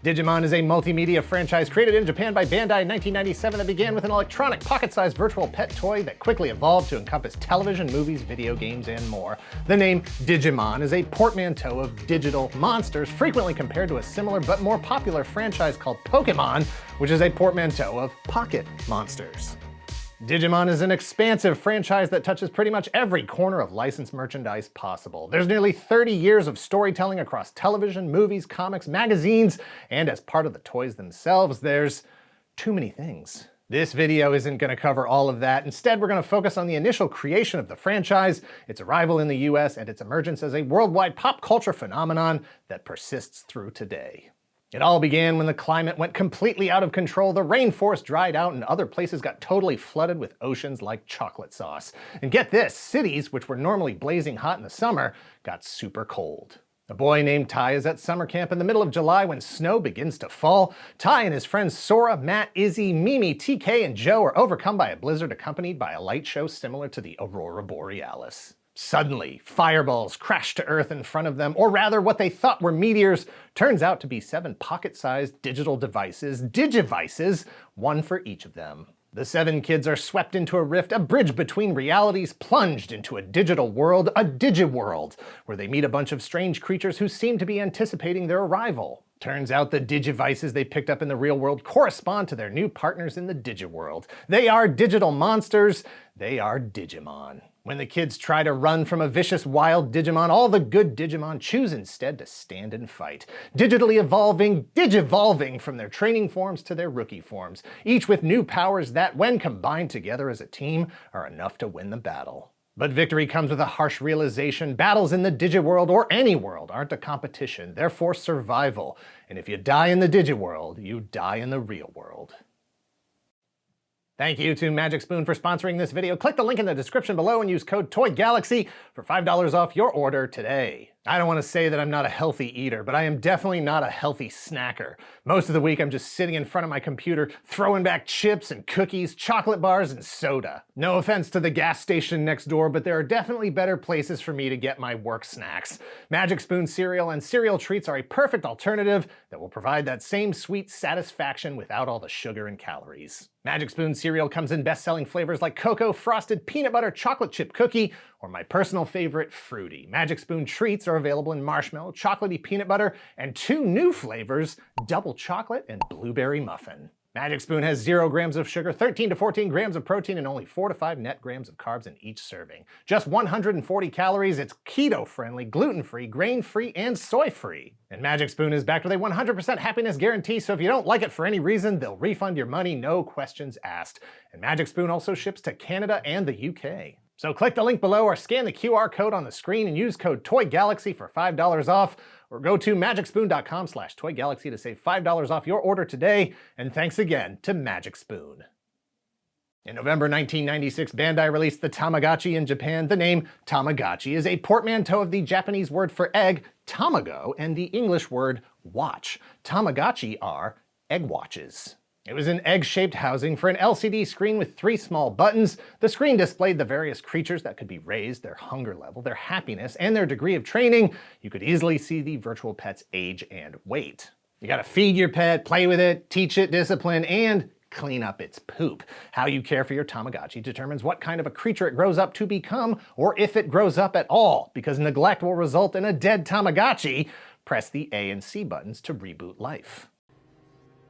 Digimon is a multimedia franchise created in Japan by Bandai in 1997 that began with an electronic pocket-sized virtual pet toy that quickly evolved to encompass television, movies, video games, and more. The name Digimon is a portmanteau of digital monsters, frequently compared to a similar but more popular franchise called Pokémon, which is a portmanteau of pocket monsters. Digimon is an expansive franchise that touches pretty much every corner of licensed merchandise possible. There's nearly 30 years of storytelling across television, movies, comics, magazines, and as part of the toys themselves, there's too many things. This video isn't going to cover all of that. Instead, we're going to focus on the initial creation of the franchise, its arrival in the US, and its emergence as a worldwide pop culture phenomenon that persists through today. It all began when the climate went completely out of control, the rainforest dried out, and other places got totally flooded with oceans like chocolate sauce. And get this, cities, which were normally blazing hot in the summer, got super cold. A boy named Ty is at summer camp in the middle of July when snow begins to fall. Ty and his friends Sora, Matt, Izzy, Mimi, TK, and Joe are overcome by a blizzard accompanied by a light show similar to the Aurora Borealis. Suddenly, fireballs crash to Earth in front of them, or rather what they thought were meteors turns out to be 7 pocket-sized digital devices, Digivices, one for each of them. The 7 kids are swept into a rift, a bridge between realities, plunged into a digital world, a Digiworld, where they meet a bunch of strange creatures who seem to be anticipating their arrival. Turns out the Digivices they picked up in the real world correspond to their new partners in the Digiworld. They are digital monsters, they are Digimon. When the kids try to run from a vicious wild Digimon, all the good Digimon choose instead to stand and fight, digitally evolving, digivolving from their training forms to their rookie forms, each with new powers that, when combined together as a team, are enough to win the battle. But victory comes with a harsh realization: battles in the Digiworld, or any world, aren't a competition, they're for survival. And if you die in the Digiworld, you die in the real world. Thank you to Magic Spoon for sponsoring this video. Click the link in the description below and use code TOYGALAXY for $5 off your order today. I don't want to say that I'm not a healthy eater, but I am definitely not a healthy snacker. Most of the week I'm just sitting in front of my computer, throwing back chips and cookies, chocolate bars, and soda. No offense to the gas station next door, but there are definitely better places for me to get my work snacks. Magic Spoon cereal and cereal treats are a perfect alternative that will provide that same sweet satisfaction without all the sugar and calories. Magic Spoon cereal comes in best-selling flavors like cocoa, frosted, peanut butter, chocolate chip cookie, or my personal favorite, fruity. Magic Spoon treats are available in marshmallow, chocolatey peanut butter, and 2 new flavors, double chocolate and blueberry muffin. Magic Spoon has 0 grams of sugar, 13 to 14 grams of protein, and only 4 to 5 net grams of carbs in each serving. Just 140 calories, it's keto-friendly, gluten-free, grain-free, and soy-free. And Magic Spoon is backed with a 100% happiness guarantee, so if you don't like it for any reason, they'll refund your money, no questions asked. And Magic Spoon also ships to Canada and the UK. So click the link below or scan the QR code on the screen and use code TOYGALAXY for $5 off, or go to magicspoon.com/TOYGALAXY to save $5 off your order today, and thanks again to Magic Spoon. In November 1996, Bandai released the Tamagotchi in Japan. The name Tamagotchi is a portmanteau of the Japanese word for egg, tamago, and the English word watch. Tamagotchi are egg watches. It was an egg-shaped housing for an LCD screen with 3 small buttons. The screen displayed the various creatures that could be raised, their hunger level, their happiness, and their degree of training. You could easily see the virtual pet's age and weight. You gotta feed your pet, play with it, teach it discipline, and clean up its poop. How you care for your Tamagotchi determines what kind of a creature it grows up to become, or if it grows up at all, because neglect will result in a dead Tamagotchi. Press the A and C buttons to reboot life.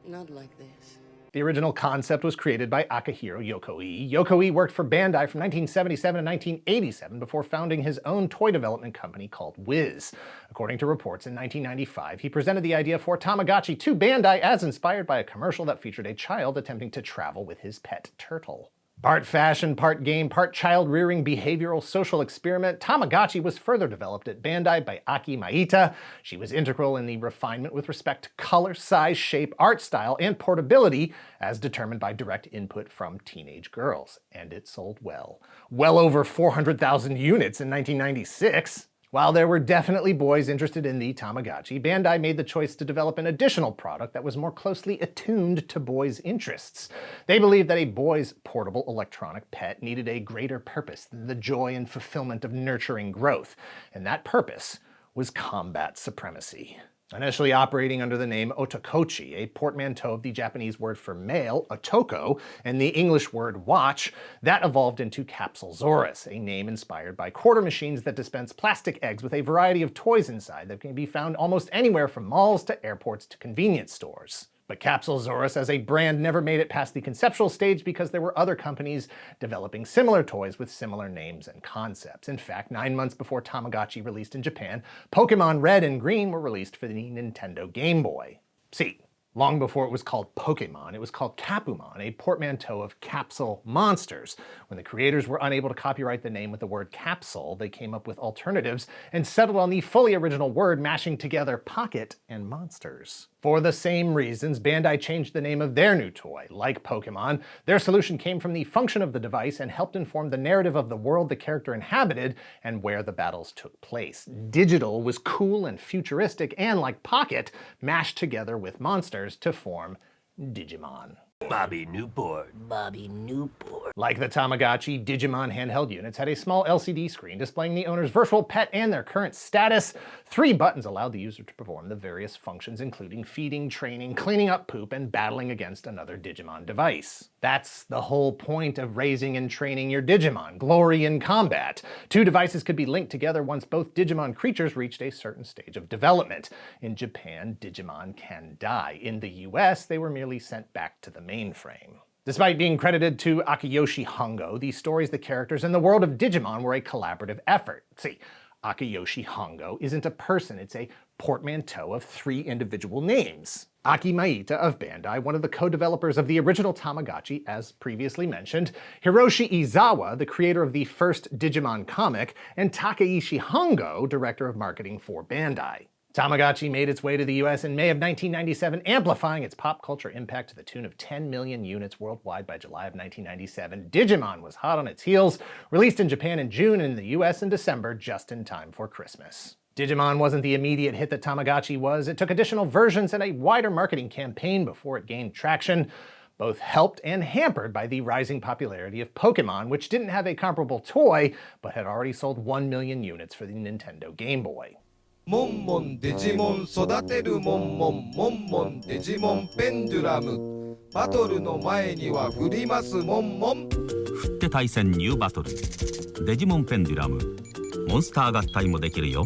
Not like this. The original concept was created by Akihiro Yokoi. Yokoi worked for Bandai from 1977 to 1987 before founding his own toy development company called Wiz. According to reports, in 1995, he presented the idea for Tamagotchi to Bandai as inspired by a commercial that featured a child attempting to travel with his pet turtle. Part fashion, part game, part child-rearing behavioral social experiment, Tamagotchi was further developed at Bandai by Aki Maita. She was integral in the refinement with respect to color, size, shape, art style, and portability, as determined by direct input from teenage girls. And it sold well. Well over 400,000 units in 1996. While there were definitely boys interested in the Tamagotchi, Bandai made the choice to develop an additional product that was more closely attuned to boys' interests. They believed that a boy's portable electronic pet needed a greater purpose than the joy and fulfillment of nurturing growth, and that purpose was combat supremacy. Initially operating under the name Otokochi, a portmanteau of the Japanese word for mail, otoko, and the English word watch, that evolved into Capsulsaurus, a name inspired by quarter machines that dispense plastic eggs with a variety of toys inside that can be found almost anywhere from malls to airports to convenience stores. But Capsulsaurus as a brand never made it past the conceptual stage because there were other companies developing similar toys with similar names and concepts. In fact, 9 months before Tamagotchi released in Japan, Pokémon Red and Green were released for the Nintendo Game Boy. See, long before it was called Pokémon, it was called Capumon, a portmanteau of capsule monsters. When the creators were unable to copyright the name with the word capsule, they came up with alternatives and settled on the fully original word, mashing together pocket and monsters. For the same reasons, Bandai changed the name of their new toy. Like Pokémon, their solution came from the function of the device and helped inform the narrative of the world the character inhabited and where the battles took place. Digital was cool and futuristic and, like Pocket, mashed together with monsters to form Digimon. Bobby Newport. Bobby Newport. Like the Tamagotchi, Digimon handheld units had a small LCD screen displaying the owner's virtual pet and their current status. 3 buttons allowed the user to perform the various functions, including feeding, training, cleaning up poop, and battling against another Digimon device. That's the whole point of raising and training your Digimon, glory in combat. 2 devices could be linked together once both Digimon creatures reached a certain stage of development. In Japan, Digimon can die. In the US, they were merely sent back to the mainframe. Despite being credited to Akiyoshi Hongo, the stories, the characters, and the world of Digimon were a collaborative effort. See, Akiyoshi Hongo isn't a person, it's a portmanteau of 3 individual names. Aki Maita of Bandai, one of the co-developers of the original Tamagotchi, as previously mentioned, Hiroshi Izawa, the creator of the first Digimon comic, and Takeishi Hongo, director of marketing for Bandai. Tamagotchi made its way to the US in May of 1997, amplifying its pop culture impact to the tune of 10 million units worldwide by July of 1997. Digimon was hot on its heels, released in Japan in June and in the US in December, just in time for Christmas. Digimon wasn't the immediate hit that Tamagotchi was. It took additional versions and a wider marketing campaign before it gained traction, both helped and hampered by the rising popularity of Pokémon, which didn't have a comparable toy, but had already sold 1 million units for the Nintendo Game Boy. モンモンデジモン育てるモンモンモンモンデジモンペンデュラムバトルの前には振りますモンモン振って対戦ニューバトルデジモンペンデュラムモンスター合体もできるよ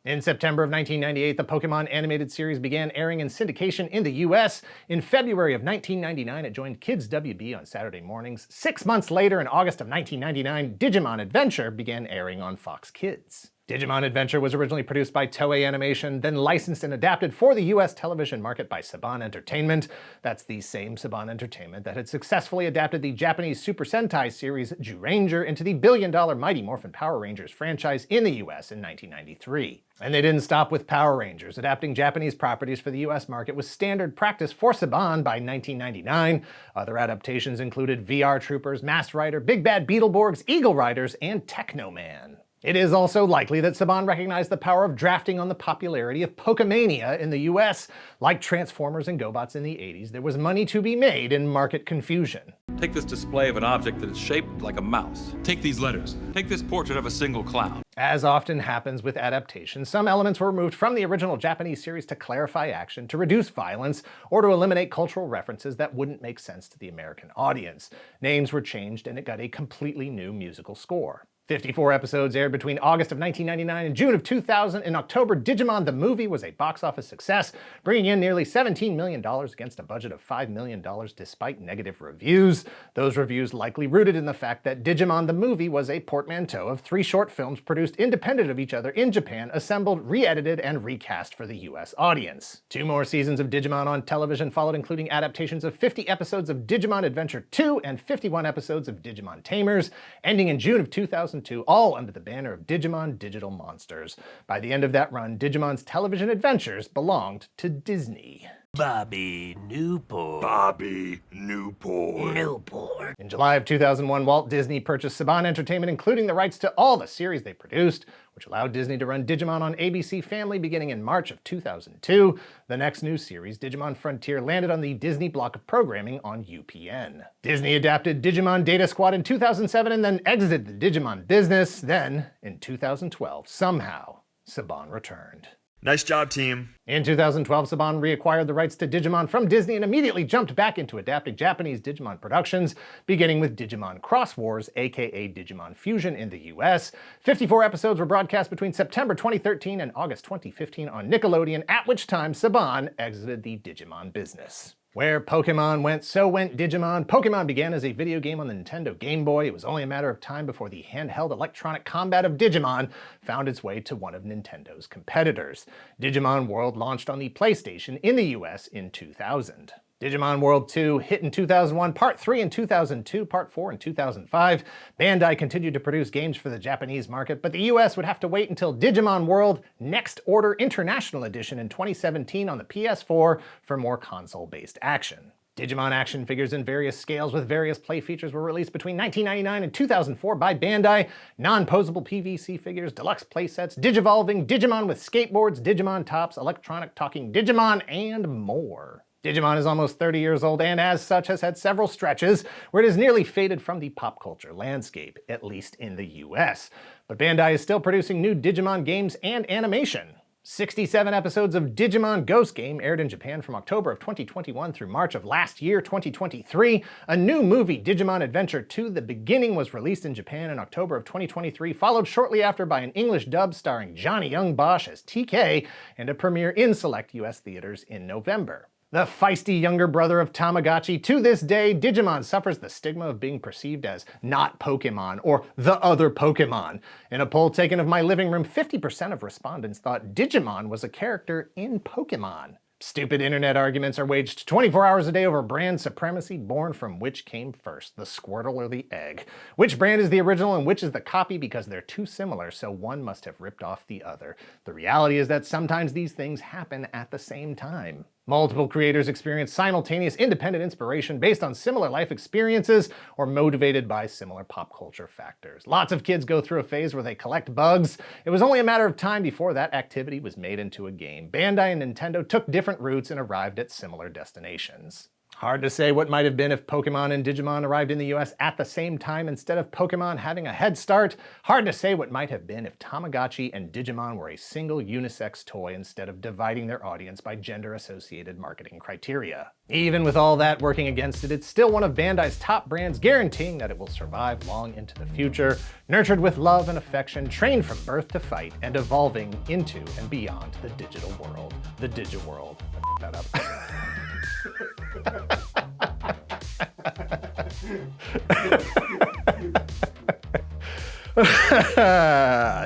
In September of 1998, the Pokémon animated series began airing in syndication in the US. In February of 1999, it joined Kids WB on Saturday mornings. 6 months later, in August of 1999, Digimon Adventure began airing on Fox Kids. Digimon Adventure was originally produced by Toei Animation, then licensed and adapted for the US television market by Saban Entertainment. That's the same Saban Entertainment that had successfully adapted the Japanese Super Sentai series Zyuranger into the billion-dollar Mighty Morphin Power Rangers franchise in the US in 1993. And they didn't stop with Power Rangers. Adapting Japanese properties for the US market was standard practice for Saban by 1999. Other adaptations included VR Troopers, Masked Rider, Big Bad Beetleborgs, Eagle Riders, and Technoman. It is also likely that Saban recognized the power of drafting on the popularity of Pokemania in the US. Like Transformers and GoBots in the 80s, there was money to be made in market confusion. Take this display of an object that is shaped like a mouse. Take these letters. Take this portrait of a single clown. As often happens with adaptations, some elements were removed from the original Japanese series to clarify action, to reduce violence, or to eliminate cultural references that wouldn't make sense to the American audience. Names were changed and it got a completely new musical score. 54 episodes aired between August of 1999 and June of 2000. In October, Digimon the movie was a box office success, bringing in nearly $17 million against a budget of $5 million despite negative reviews. Those reviews likely rooted in the fact that Digimon the movie was a portmanteau of 3 short films produced independent of each other in Japan, assembled, re-edited, and recast for the US audience. 2 more seasons of Digimon on television followed, including adaptations of 50 episodes of Digimon Adventure 2 and 51 episodes of Digimon Tamers, ending in June of 2002, all under the banner of Digimon Digital Monsters. By the end of that run, Digimon's television adventures belonged to Disney. Bobby Newport. Bobby Newport. Newport. In July of 2001, Walt Disney purchased Saban Entertainment, including the rights to all the series they produced, which allowed Disney to run Digimon on ABC Family beginning in March of 2002. The next new series, Digimon Frontier, landed on the Disney block of programming on UPN. Disney adapted Digimon Data Squad in 2007 and then exited the Digimon business. Then, in 2012, somehow, Saban returned. Nice job, team. In 2012, Saban reacquired the rights to Digimon from Disney and immediately jumped back into adapting Japanese Digimon productions, beginning with Digimon Cross Wars, aka Digimon Fusion in the US. 54 episodes were broadcast between September 2013 and August 2015 on Nickelodeon, at which time Saban exited the Digimon business. Where Pokémon went, so went Digimon. Pokémon began as a video game on the Nintendo Game Boy. It was only a matter of time before the handheld electronic combat of Digimon found its way to one of Nintendo's competitors. Digimon World launched on the PlayStation in the US in 2000. Digimon World 2 hit in 2001, Part 3 in 2002, Part 4 in 2005. Bandai continued to produce games for the Japanese market, but the US would have to wait until Digimon World Next Order International Edition in 2017 on the PS4 for more console-based action. Digimon action figures in various scales with various play features were released between 1999 and 2004 by Bandai. Non-posable PVC figures, deluxe playsets, Digivolving, Digimon with skateboards, Digimon tops, electronic talking Digimon, and more. Digimon is almost 30 years old and as such has had several stretches where it has nearly faded from the pop culture landscape, at least in the US. But Bandai is still producing new Digimon games and animation. 67 episodes of Digimon Ghost Game aired in Japan from October of 2021 through March of last year, 2023. A new movie, Digimon Adventure 2: The Beginning, was released in Japan in October of 2023, followed shortly after by an English dub starring Johnny Young Bosch as TK, and a premiere in select US theaters in November. The feisty younger brother of Tamagotchi, to this day, Digimon suffers the stigma of being perceived as not Pokémon or the other Pokémon. In a poll taken of my living room, 50% of respondents thought Digimon was a character in Pokémon. Stupid internet arguments are waged 24 hours a day over brand supremacy, born from which came first, the Squirtle or the egg. Which brand is the original and which is the copy, because they're too similar, so one must have ripped off the other. The reality is that sometimes these things happen at the same time. Multiple creators experience simultaneous independent inspiration based on similar life experiences or motivated by similar pop culture factors. Lots of kids go through a phase where they collect bugs. It was only a matter of time before that activity was made into a game. Bandai and Nintendo took different routes and arrived at similar destinations. Hard to say what might have been if Pokémon and Digimon arrived in the US at the same time instead of Pokémon having a head start. Hard to say what might have been if Tamagotchi and Digimon were a single unisex toy instead of dividing their audience by gender-associated marketing criteria. Even with all that working against it, it's still one of Bandai's top brands, guaranteeing that it will survive long into the future, nurtured with love and affection, trained from birth to fight, and evolving into and beyond the digital world. The Digiworld. I f***ed that up.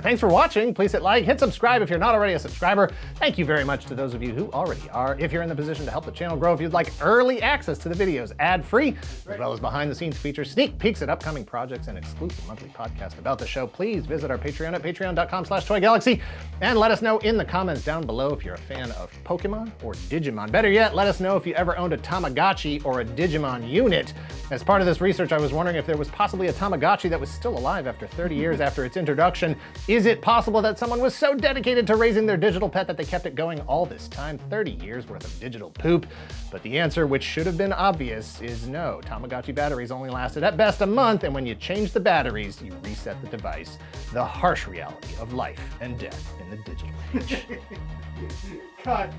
Thanks for watching. Please hit like, hit subscribe if you're not already a subscriber. Thank you very much to those of you who already are. If you're in the position to help the channel grow, if you'd like early access to the videos ad-free, as well as behind-the-scenes features, sneak peeks at upcoming projects, and exclusive monthly podcast about the show, please visit our Patreon at patreon.com/toygalaxy and let us know in the comments down below if you're a fan of Pokemon or Digimon. Better yet, let us know if you ever owned a Tamagotchi or a Digimon unit. As part of this research, I was wondering if there was possibly a Tamagotchi that was still alive after 30 years after its introduction. Is it possible that someone was so dedicated to raising their digital pet that they kept it going all this time? 30 years worth of digital poop? But the answer, which should have been obvious, is no. Tamagotchi batteries only lasted at best a month, and when you change the batteries, you reset the device. The harsh reality of life and death in the digital age. Cut.